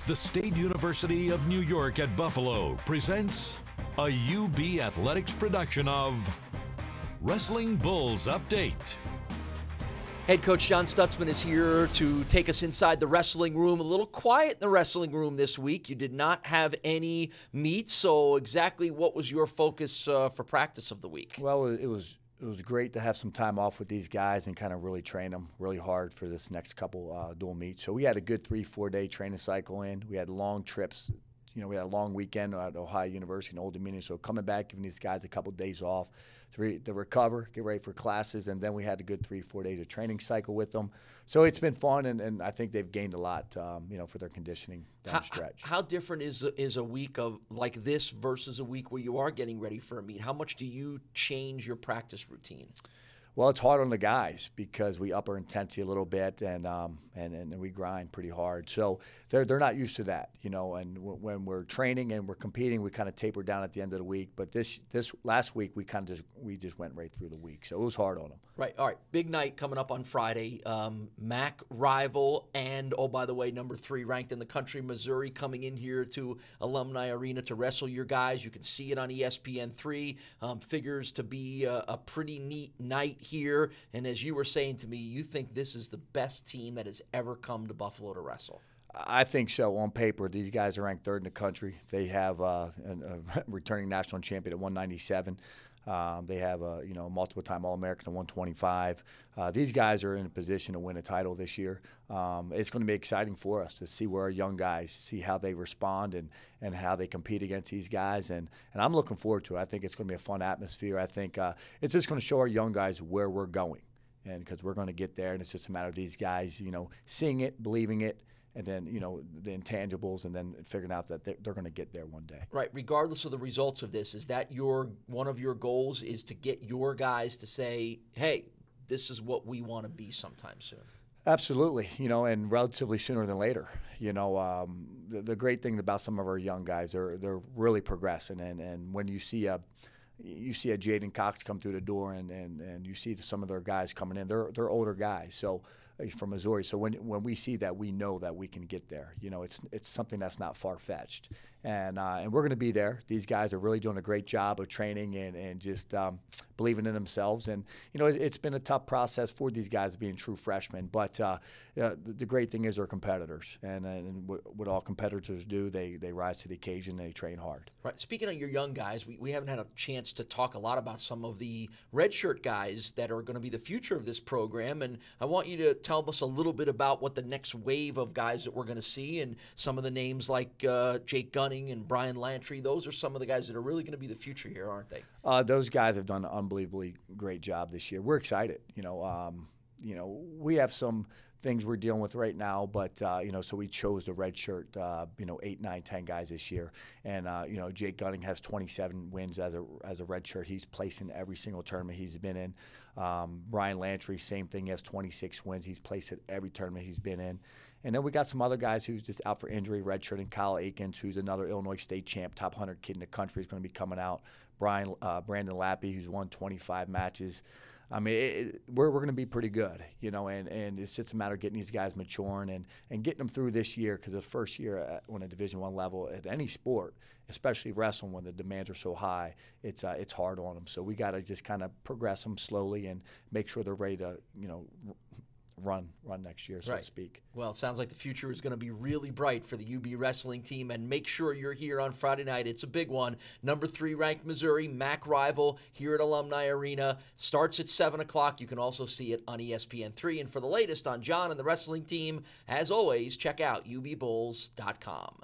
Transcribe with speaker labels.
Speaker 1: The State University of New York at Buffalo presents a UB Athletics production of Wrestling Bulls Update.
Speaker 2: Head coach John Stutzman is here to take us inside the wrestling room. A little quiet in the wrestling room this week. You did not have any meets, so exactly what was your focus for practice of the week?
Speaker 3: Well, it was great to have some time off with these guys and kind of really train them really hard for this next couple dual meets. So we had a good 3-4 day training cycle in. We had long trips. You know, we had a long weekend at Ohio University and Old Dominion. So coming back, giving these guys a couple days off to recover, get ready for classes, and then we had a good 3-4 days of training cycle with them. So it's been fun, and I think they've gained a lot, for their conditioning down the stretch.
Speaker 2: How different is a week of like this versus a week where you are getting ready for a meet? How much do you change your practice routine?
Speaker 3: Well, it's hard on the guys because we up our intensity a little bit and we grind pretty hard. So they're not used to that, you know. And when we're training and we're competing, we kind of taper down at the end of the week. But this last week we just went right through the week, so it was hard on them.
Speaker 2: Right. All right. Big night coming up on Friday. MAC rival and, oh, by the way, number 3 ranked in the country, Missouri, coming in here to Alumni Arena to wrestle your guys. You can see it on ESPN3. Figures to be a pretty neat night here. And as you were saying to me, you think this is the best team that has ever come to Buffalo to wrestle.
Speaker 3: I think so. On paper, these guys are ranked 3rd in the country. They have a returning national champion at 197. They have a multiple-time All-American at 125. These guys are in a position to win a title this year. It's going to be exciting for us to see where our young guys, see how they respond and how they compete against these guys. And I'm looking forward to it. I think it's going to be a fun atmosphere. I think it's just going to show our young guys where we're going, and because we're going to get there, and it's just a matter of these guys, seeing it, believing it, and then, the intangibles, and then figuring out that they're going to get there one day.
Speaker 2: Right. Regardless of the results of this, is that one of your goals is to get your guys to say, hey, this is what we want to be sometime soon?
Speaker 3: Absolutely, and relatively sooner than later. The great thing about some of our young guys, they're really progressing, and when you see a Jaden Cox come through the door, and you see some of their guys coming in, they're older guys, so from Missouri. So when we see that, we know that we can get there. It's something that's not far-fetched, and we're going to be there. These guys are really doing a great job of training and just believing in themselves. And it's been a tough process for these guys being true freshmen, but the great thing is they're competitors, and what all competitors do, they rise to the occasion and they train hard.
Speaker 2: Right. Speaking of your young guys, we haven't had a chance to talk a lot about some of the redshirt guys that are going to be the future of this program, and I want you to tell us a little bit about what the next wave of guys that we're going to see, and some of the names like Jake Gunning and Brian Lantry. Those are some of the guys that are really going to be the future here, aren't they?
Speaker 3: Those guys have done an unbelievably great job this year. We're excited. We have some things we're dealing with right now, but so we chose the red shirt, 8, 9, 10 guys this year, and Jake Gunning has 27 wins as a red shirt. He's placed in every single tournament he's been in. Brian Lantry, same thing, he has 26 wins. He's placed at every tournament he's been in. And then we got some other guys who's just out for injury, redshirting. Kyle Akins, who's another Illinois State champ, top 100 kid in the country, is going to be coming out. Brandon Lappy, who's won 25 matches. I mean, we're going to be pretty good, and it's just a matter of getting these guys maturing and getting them through this year, because the first year on a Division I level at any sport, especially wrestling, when the demands are so high, it's hard on them. So we got to just kind of progress them slowly and make sure they're ready to, run next year, so to speak.
Speaker 2: Well, it sounds like the future is going to be really bright for the UB wrestling team, and make sure you're here on Friday night. It's a big one. Number 3 ranked Missouri, MAC rival here at Alumni Arena. Starts at 7 o'clock. You can also see it on ESPN3. And for the latest on John and the wrestling team, as always, check out ubbulls.com.